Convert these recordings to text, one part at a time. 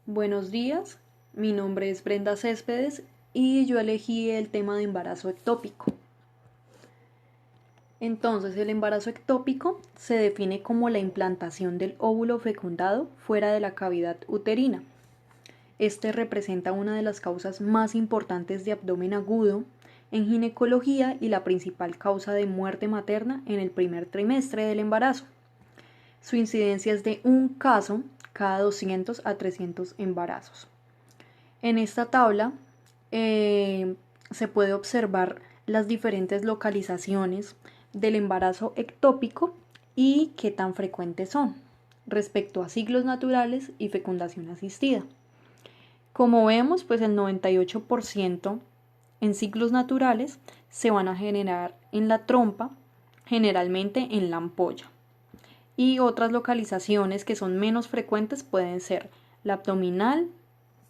Buenos días, mi nombre es Brenda Céspedes y yo elegí el tema de embarazo ectópico. Entonces, el embarazo ectópico se define como la implantación del óvulo fecundado fuera de la cavidad uterina. Este representa una de las causas más importantes de abdomen agudo en ginecología y la principal causa de muerte materna en el primer trimestre del embarazo. Su incidencia es de un caso cada 200 a 300 embarazos. En esta tabla se puede observar las diferentes localizaciones del embarazo ectópico y qué tan frecuentes son respecto a ciclos naturales y fecundación asistida. Como vemos, pues el 98% en ciclos naturales se van a generar en la trompa, generalmente en la ampolla. Y otras localizaciones que son menos frecuentes pueden ser la abdominal,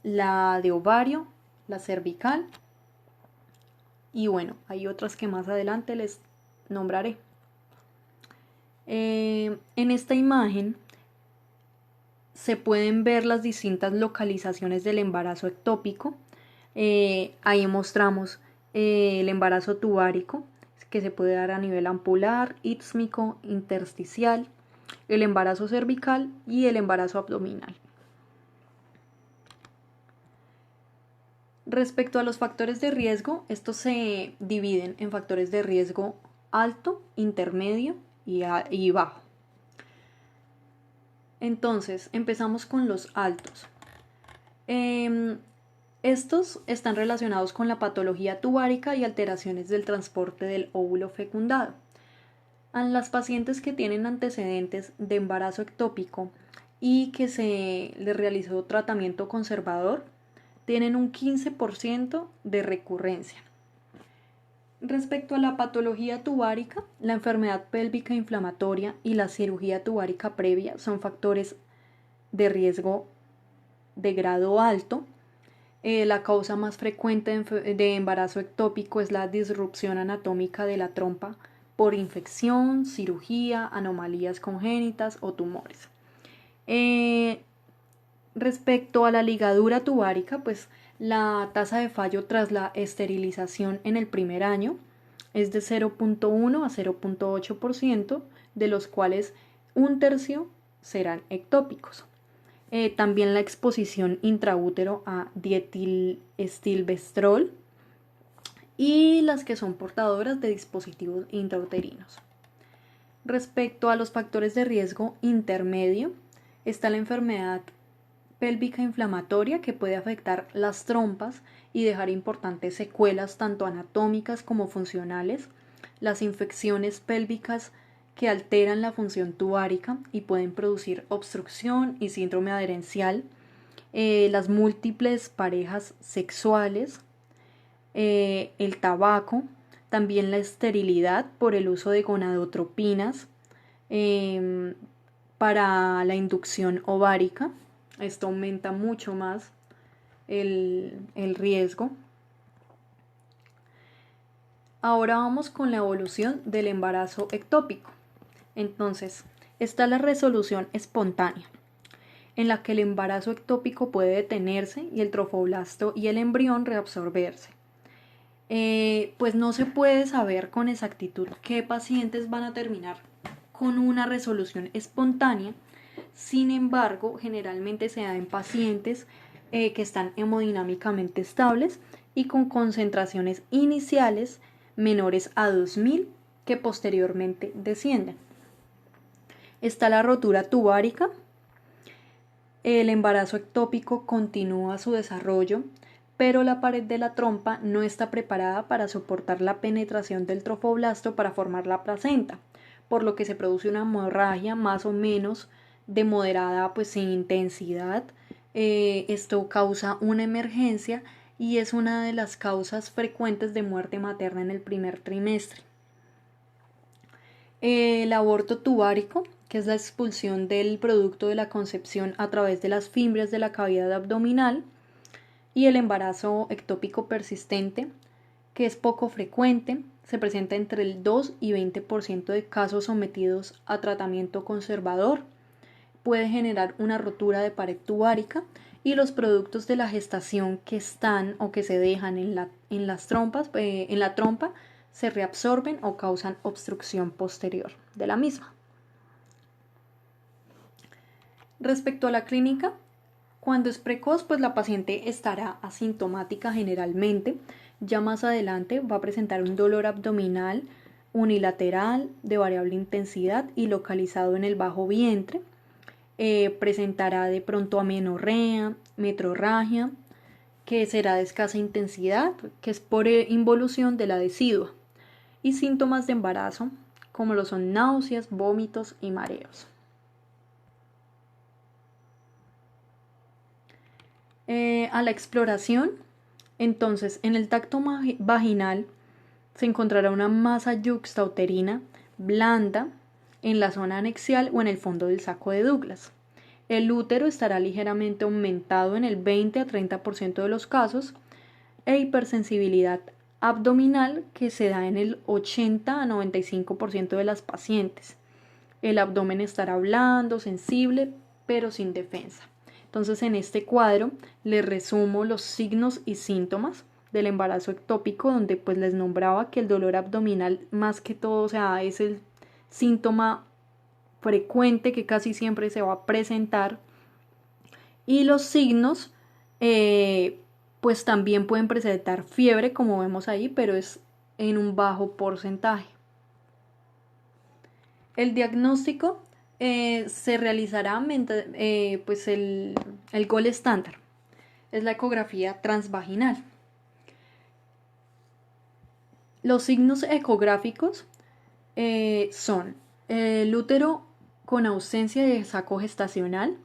la de ovario, la cervical y bueno, hay otras que más adelante les nombraré. En esta imagen se pueden ver las distintas localizaciones del embarazo ectópico. Ahí mostramos el embarazo tubárico, que se puede dar a nivel ampular, ístmico, intersticial, el embarazo cervical y el embarazo abdominal. Respecto a los factores de riesgo, estos se dividen en factores de riesgo alto, intermedio y bajo. Entonces, empezamos con los altos. Estos están relacionados con la patología tubárica y alteraciones del transporte del óvulo fecundado. A las pacientes que tienen antecedentes de embarazo ectópico y que se les realizó tratamiento conservador, tienen un 15% de recurrencia. Respecto a la patología tubárica, la enfermedad pélvica inflamatoria y la cirugía tubárica previa son factores de riesgo de grado alto. La causa más frecuente de embarazo ectópico es la disrupción anatómica de la trompa por infección, cirugía, anomalías congénitas o tumores. Respecto a la ligadura tubárica, pues la tasa de fallo tras la esterilización en el primer año es de 0.1 a 0.8%, de los cuales un tercio serán ectópicos. También la exposición intraútero a dietilestilbestrol y las que son portadoras de dispositivos intrauterinos. Respecto a los factores de riesgo intermedio, está la enfermedad pélvica inflamatoria que puede afectar las trompas y dejar importantes secuelas tanto anatómicas como funcionales, las infecciones pélvicas que alteran la función tubárica y pueden producir obstrucción y síndrome adherencial, las múltiples parejas sexuales, el tabaco, también la esterilidad por el uso de gonadotropinas para la inducción ovárica. Esto aumenta mucho más el riesgo. Ahora vamos con la evolución del embarazo ectópico. Entonces, está la resolución espontánea, en la que el embarazo ectópico puede detenerse y el trofoblasto y el embrión reabsorberse. Pues no se puede saber con exactitud qué pacientes van a terminar con una resolución espontánea. Sin embargo, generalmente se da en pacientes que están hemodinámicamente estables y con concentraciones iniciales menores a 2000 que posteriormente descienden. Está la rotura tubárica. El embarazo ectópico continúa su desarrollo, pero la pared de la trompa no está preparada para soportar la penetración del trofoblasto para formar la placenta, por lo que se produce una hemorragia más o menos de moderada pues sin intensidad. Esto causa una emergencia y es una de las causas frecuentes de muerte materna en el primer trimestre. El aborto tubárico, que es la expulsión del producto de la concepción a través de las fimbrias de la cavidad abdominal, y el embarazo ectópico persistente, que es poco frecuente, se presenta entre el 2 y 20% de casos sometidos a tratamiento conservador, puede generar una rotura de pared tubárica y los productos de la gestación que están o que se dejan en las trompas, en la trompa, se reabsorben o causan obstrucción posterior de la misma. Respecto a la clínica, cuando es precoz, pues la paciente estará asintomática generalmente. Ya más adelante va a presentar un dolor abdominal unilateral de variable intensidad y localizado en el bajo vientre. Presentará de pronto amenorrea, metrorragia, que será de escasa intensidad, que es por involución de la decidua, y síntomas de embarazo, como lo son náuseas, vómitos y mareos. A la exploración, entonces, en el tacto vaginal se encontrará una masa yuxtauterina blanda en la zona anexial o en el fondo del saco de Douglas. El útero estará ligeramente aumentado en el 20 a 30% de los casos e hipersensibilidad abdominal que se da en el 80 a 95% de las pacientes. El abdomen estará blando, sensible, pero sin defensa. Entonces, en este cuadro les resumo los signos y síntomas del embarazo ectópico, donde pues les nombraba que el dolor abdominal más que todo, o sea, es el síntoma frecuente que casi siempre se va a presentar, y los signos pues también pueden presentar fiebre, como vemos ahí, pero es en un bajo porcentaje. El diagnóstico se realizará pues el gol estándar es la ecografía transvaginal. Los signos ecográficos son el útero con ausencia de saco gestacional,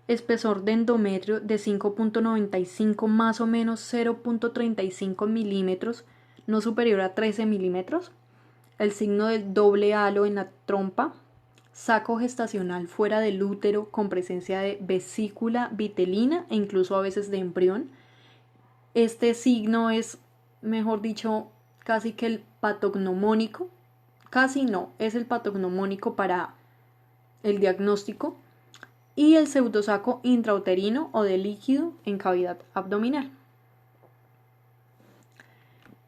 espesor de endometrio de 5.95 más o menos 0.35 milímetros, no superior a 13 milímetros, el signo del doble halo en la trompa, saco gestacional fuera del útero con presencia de vesícula vitelina e incluso a veces de embrión. Este signo es, mejor dicho, casi que el patognomónico, casi no, es el patognomónico para el diagnóstico, y el pseudosaco intrauterino o de líquido en cavidad abdominal.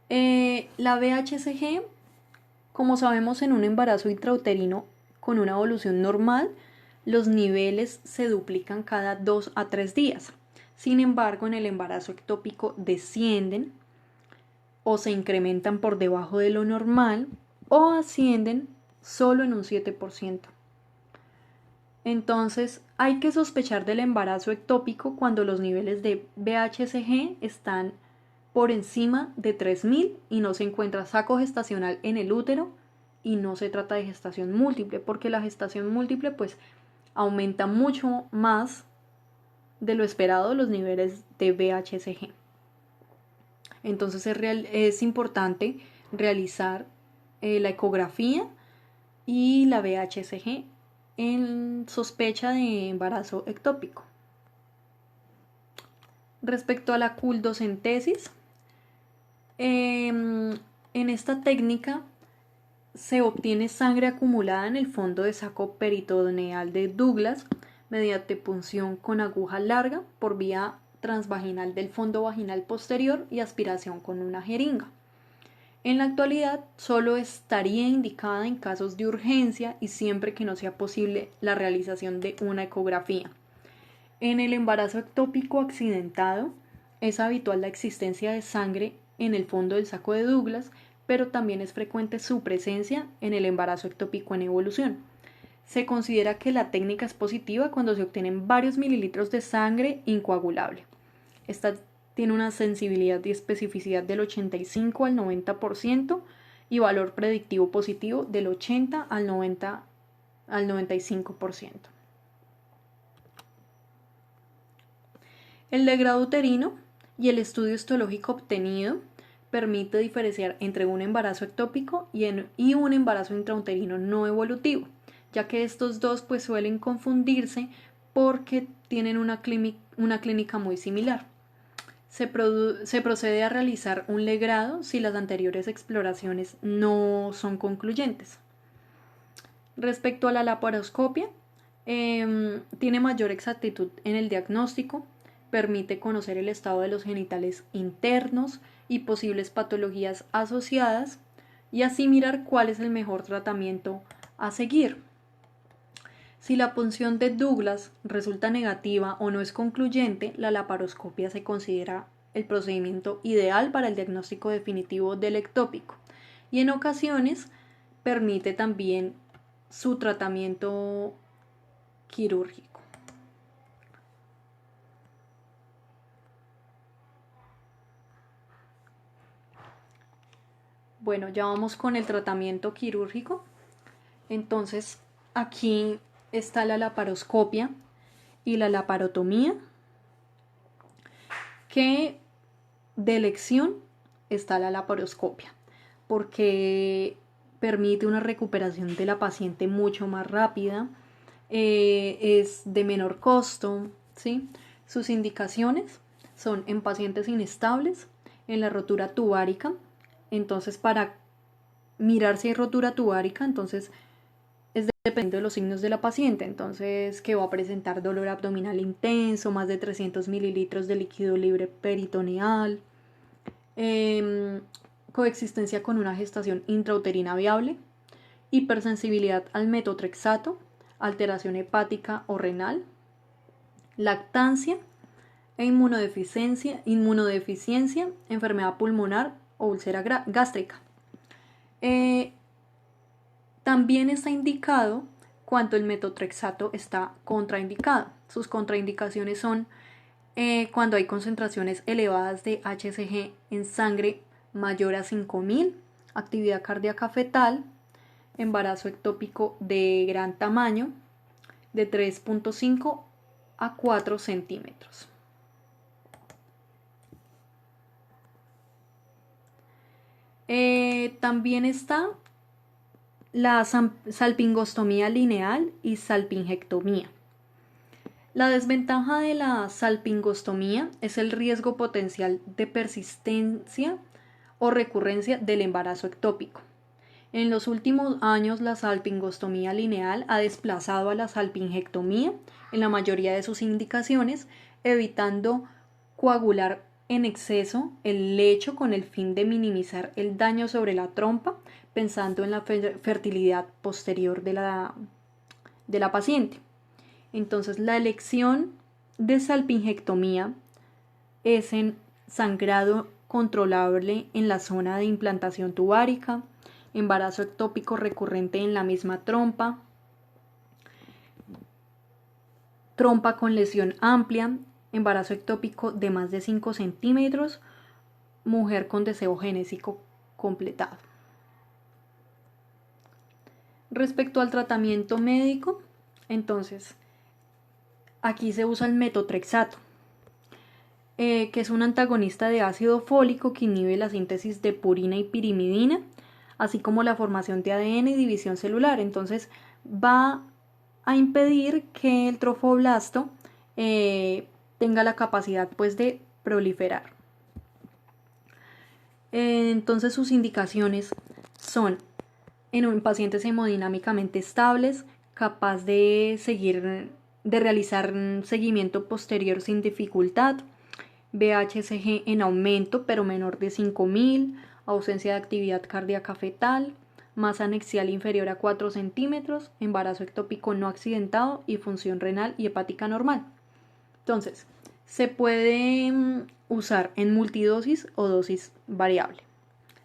La VHCG, como sabemos, en un embarazo intrauterino con una evolución normal, los niveles se duplican cada 2 a 3 días. Sin embargo, en el embarazo ectópico descienden o se incrementan por debajo de lo normal o ascienden solo en un 7%. Entonces, hay que sospechar del embarazo ectópico cuando los niveles de VHCG están por encima de 3000 y no se encuentra saco gestacional en el útero y no se trata de gestación múltiple, porque la gestación múltiple pues aumenta mucho más de lo esperado los niveles de VHCG. Entonces es importante realizar la ecografía y la VHCG en sospecha de embarazo ectópico. Respecto a la culdocentesis, en esta técnica se obtiene sangre acumulada en el fondo de saco peritoneal de Douglas mediante punción con aguja larga por vía transvaginal del fondo vaginal posterior y aspiración con una jeringa. En la actualidad solo estaría indicada en casos de urgencia y siempre que no sea posible la realización de una ecografía. En el embarazo ectópico accidentado es habitual la existencia de sangre en el fondo del saco de Douglas, pero también es frecuente su presencia en el embarazo ectópico en evolución. Se considera que la técnica es positiva cuando se obtienen varios mililitros de sangre incoagulable. Esta tiene una sensibilidad y especificidad del 85 al 90% y valor predictivo positivo del 80 al 95%. El legrado uterino y el estudio histológico obtenido permite diferenciar entre un embarazo ectópico y un embarazo intrauterino no evolutivo, ya que estos dos pues suelen confundirse porque tienen una clínica muy similar. Se procede a realizar un legrado si las anteriores exploraciones no son concluyentes. Respecto a la laparoscopia, Tiene mayor exactitud en el diagnóstico, permite conocer el estado de los genitales internos y posibles patologías asociadas y así mirar cuál es el mejor tratamiento a seguir. Si la punción de Douglas resulta negativa o no es concluyente, la laparoscopia se considera el procedimiento ideal para el diagnóstico definitivo del ectópico y en ocasiones permite también su tratamiento quirúrgico. Bueno, ya vamos con el tratamiento quirúrgico. Entonces, aquí está la laparoscopia y la laparotomía, que de elección está la laparoscopia, porque permite una recuperación de la paciente mucho más rápida, es de menor costo, ¿sí? Sus indicaciones son en pacientes inestables, en la rotura tubárica. Entonces, para mirar si hay rotura tubárica, entonces es dependiendo de los signos de la paciente. Entonces, que va a presentar dolor abdominal intenso, más de 300 mililitros de líquido libre peritoneal, coexistencia con una gestación intrauterina viable, hipersensibilidad al metotrexato, alteración hepática o renal, lactancia e inmunodeficiencia, enfermedad pulmonar o úlcera gástrica. También está indicado cuando el metotrexato está contraindicado. Sus contraindicaciones son cuando hay concentraciones elevadas de HCG en sangre mayor a 5000, actividad cardíaca fetal, embarazo ectópico de gran tamaño, de 3.5 a 4 centímetros. También está la salpingostomía lineal y salpingectomía. La desventaja de la salpingostomía es el riesgo potencial de persistencia o recurrencia del embarazo ectópico. En los últimos años, la salpingostomía lineal ha desplazado a la salpingectomía en la mayoría de sus indicaciones, evitando coagular en exceso el lecho con el fin de minimizar el daño sobre la trompa, pensando en la fertilidad posterior de la paciente. Entonces, la elección de salpingectomía es en sangrado controlable en la zona de implantación tubárica, embarazo ectópico recurrente en la misma trompa, trompa con lesión amplia, embarazo ectópico de más de 5 centímetros, mujer con deseo genésico completado. Respecto al tratamiento médico, entonces, aquí se usa el metotrexato, que es un antagonista de ácido fólico que inhibe la síntesis de purina y pirimidina, así como la formación de ADN y división celular. Entonces va a impedir que el trofoblasto tenga la capacidad pues de proliferar. Entonces sus indicaciones son en pacientes hemodinámicamente estables, capaz de realizar un seguimiento posterior sin dificultad, BHCG en aumento pero menor de 5000, ausencia de actividad cardíaca fetal, masa anexial inferior a 4 centímetros, embarazo ectópico no accidentado y función renal y hepática normal. Entonces, se puede usar en multidosis o dosis variable.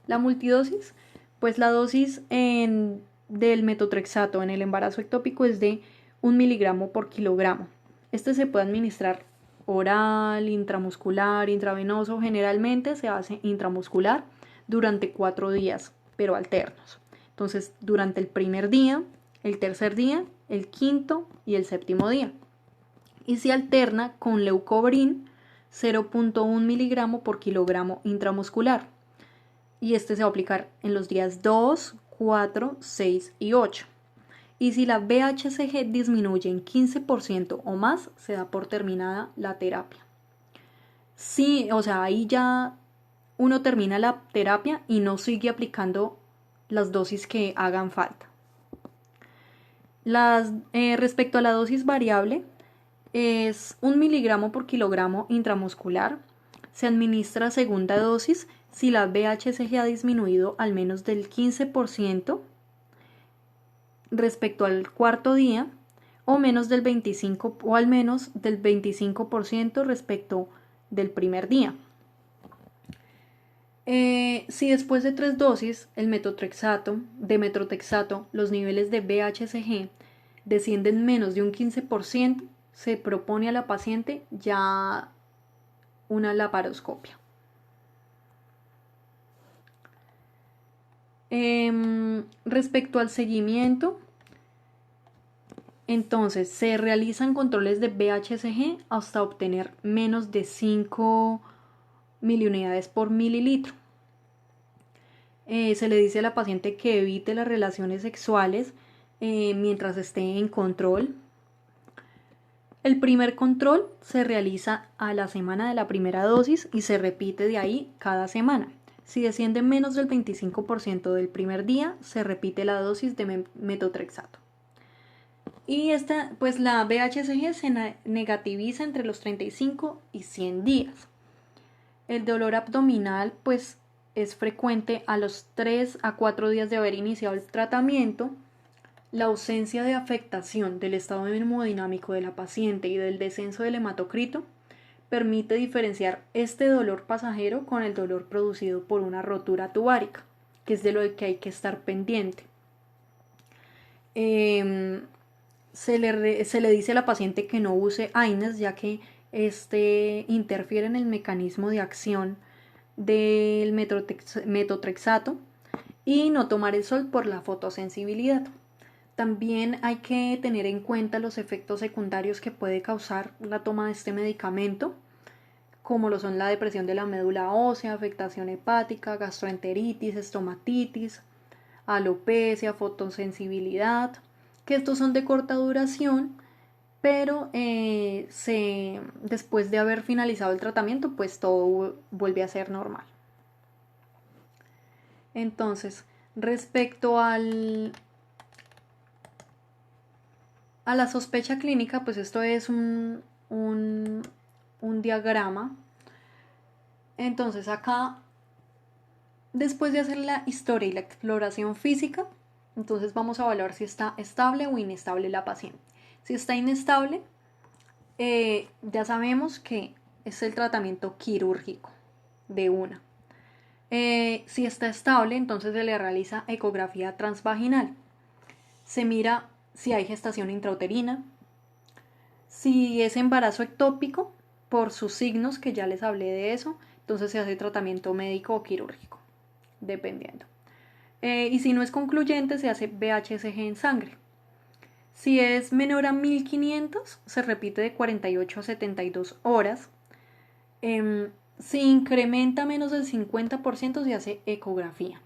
La multidosis, pues la dosis del metotrexato en el embarazo ectópico es de 1 miligramo por kilogramo. Este se puede administrar oral, intramuscular, intravenoso. Generalmente se hace intramuscular durante 4 días, pero alternos. Entonces, durante el primer día, el tercer día, el quinto y el séptimo día. Y se alterna con leucovorin 0.1 miligramo por kilogramo intramuscular. Y este se va a aplicar en los días 2, 4, 6 y 8. Y si la BHCG disminuye en 15% o más, se da por terminada la terapia. Sí, o sea, ahí ya uno termina la terapia y no sigue aplicando las dosis que hagan falta. Respecto a la dosis variable, es 1 miligramo por kilogramo intramuscular. Se administra segunda dosis si la BHCG ha disminuido al menos del 15% respecto al cuarto día o menos del 25 o al menos del 25% respecto del primer día. Si después de 3 dosis de metotrexato, los niveles de BHCG descienden menos de un 15%, se propone a la paciente ya una laparoscopia. Respecto al seguimiento, entonces se realizan controles de BHCG hasta obtener menos de 5 miliunidades por mililitro. Se le dice a la paciente que evite las relaciones sexuales mientras esté en control. El primer control se realiza a la semana de la primera dosis y se repite de ahí cada semana. Si desciende menos del 25% del primer día, se repite la dosis de metotrexato. Y pues la BHCG se negativiza entre los 35 y 100 días. El dolor abdominal pues es frecuente a los 3 a 4 días de haber iniciado el tratamiento. La ausencia de afectación del estado hemodinámico de la paciente y del descenso del hematocrito permite diferenciar este dolor pasajero con el dolor producido por una rotura tubárica, que es de lo que hay que estar pendiente. Se le dice a la paciente que no use AINES, ya que interfiere en el mecanismo de acción del metotrexato, y no tomar el sol por la fotosensibilidad. También hay que tener en cuenta los efectos secundarios que puede causar la toma de este medicamento, como lo son la depresión de la médula ósea, afectación hepática, gastroenteritis, estomatitis, alopecia, fotosensibilidad, que estos son de corta duración, pero después de haber finalizado el tratamiento, pues todo vuelve a ser normal. Entonces, respecto a la sospecha clínica, pues esto es un diagrama. Entonces acá, después de hacer la historia y la exploración física, entonces vamos a evaluar si está estable o inestable la paciente. Si está inestable, ya sabemos que es el tratamiento quirúrgico de una. Si está estable, entonces se le realiza ecografía transvaginal. Se mira si hay gestación intrauterina, si es embarazo ectópico, por sus signos que ya les hablé de eso, entonces se hace tratamiento médico o quirúrgico, dependiendo. Y si no es concluyente, se hace BHCG en sangre. Si es menor a 1500, se repite de 48 a 72 horas. Si incrementa menos del 50%, se hace ecografía.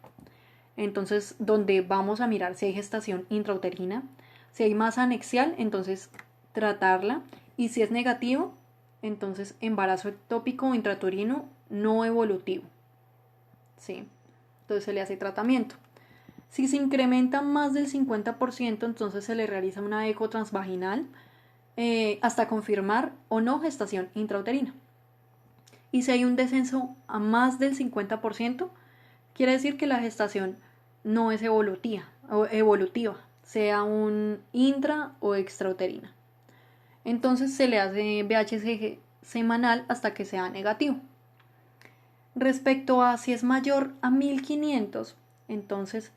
Entonces, donde vamos a mirar si hay gestación intrauterina. Si hay masa anexial, entonces tratarla. Y si es negativo, entonces embarazo ectópico o intrauterino no evolutivo. ¿Sí? Entonces se le hace tratamiento. Si se incrementa más del 50%, entonces se le realiza una eco transvaginal hasta confirmar o no gestación intrauterina. Y si hay un descenso a más del 50%, quiere decir que la gestación no es evolutiva, sea un intra o extrauterina. Entonces se le hace BHCG semanal hasta que sea negativo. Respecto a si es mayor a 1500, entonces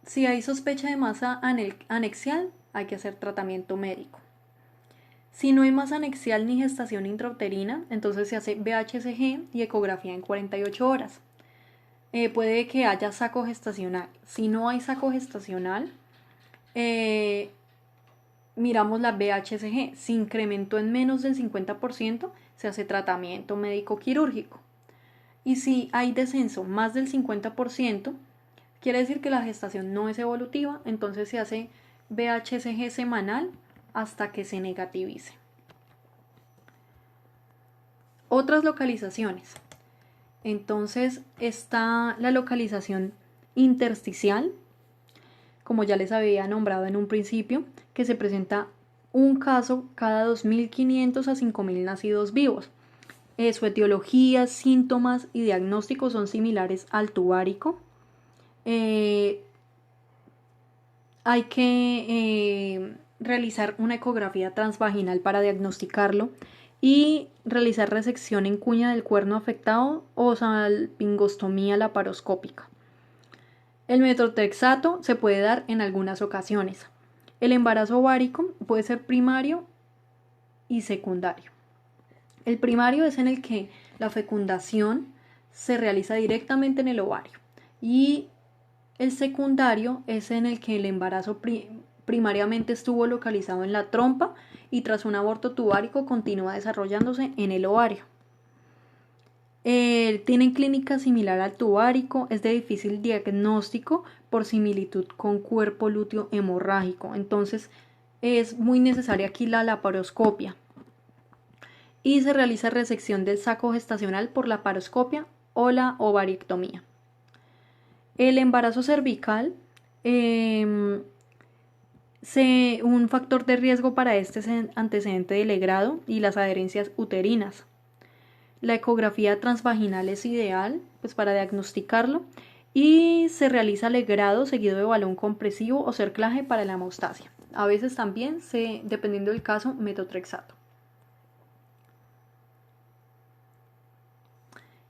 si hay sospecha de masa anexial, hay que hacer tratamiento médico. Si no hay masa anexial ni gestación intrauterina, entonces se hace BHCG y ecografía en 48 horas. Puede que haya saco gestacional. Si no hay saco gestacional, miramos la BHCG. Si incrementó en menos del 50%, se hace tratamiento médico quirúrgico. Y si hay descenso más del 50%, quiere decir que la gestación no es evolutiva, entonces se hace BHCG semanal hasta que se negativice. Otras localizaciones. Entonces está la localización intersticial. como ya les había nombrado en un principio, que se presenta un caso cada 2.500 a 5.000 nacidos vivos. Su etiología, síntomas y diagnósticos son similares al tubárico. Hay que realizar una ecografía transvaginal para diagnosticarlo y realizar resección en cuña del cuerno afectado o salpingostomía laparoscópica. El metotrexato se puede dar en algunas ocasiones. El embarazo ovárico puede ser primario y secundario. El primario es en el que la fecundación se realiza directamente en el ovario y el secundario es en el que el embarazo primariamente estuvo localizado en la trompa y tras un aborto tubárico continúa desarrollándose en el ovario. Tienen clínica similar al tubárico, es de difícil diagnóstico por similitud con cuerpo lúteo hemorrágico, entonces es muy necesaria aquí la laparoscopia. Y se realiza resección del saco gestacional por laparoscopia o la ovariectomía. El embarazo cervical, un factor de riesgo para este es el antecedente del legrado y las adherencias uterinas. La ecografía transvaginal es ideal pues, para diagnosticarlo y se realiza legrado seguido de balón compresivo o cerclaje para la hemostasia. A veces también, dependiendo del caso, metotrexato.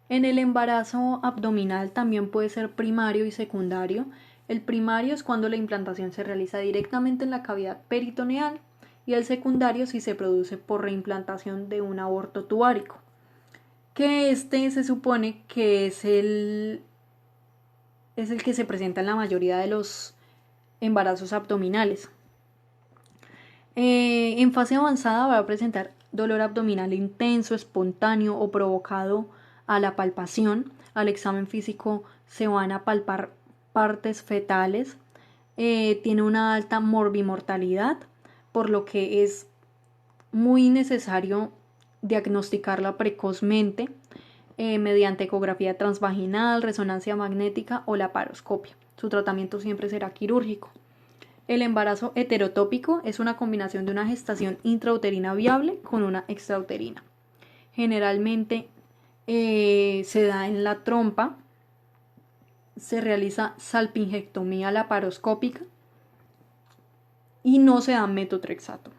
En el embarazo abdominal también puede ser primario y secundario. El primario es cuando la implantación se realiza directamente en la cavidad peritoneal y el secundario si se produce por reimplantación de un aborto tubárico, que se supone que es el que se presenta en la mayoría de los embarazos abdominales. En fase avanzada va a presentar dolor abdominal intenso, espontáneo o provocado a la palpación. Al examen físico se van a palpar partes fetales. Tiene una alta morbimortalidad, por lo que es muy necesario diagnosticarla precozmente mediante ecografía transvaginal, resonancia magnética o laparoscopia. Su tratamiento siempre será quirúrgico. El embarazo heterotópico es una combinación de una gestación intrauterina viable con una extrauterina. Generalmente se da en la trompa, se realiza salpingectomía laparoscópica y no se da metotrexato.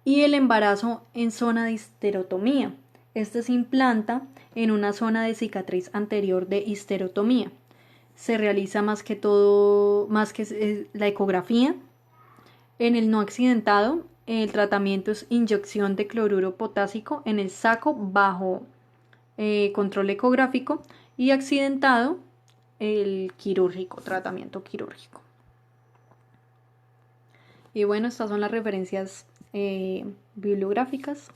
Y el embarazo en zona de histerotomía. Este se implanta en una zona de cicatriz anterior de histerotomía. Se realiza más que la ecografía. En el no accidentado, el tratamiento es inyección de cloruro potásico en el saco bajo control ecográfico y accidentado, el tratamiento quirúrgico. Y bueno, estas son las referencias bibliográficas.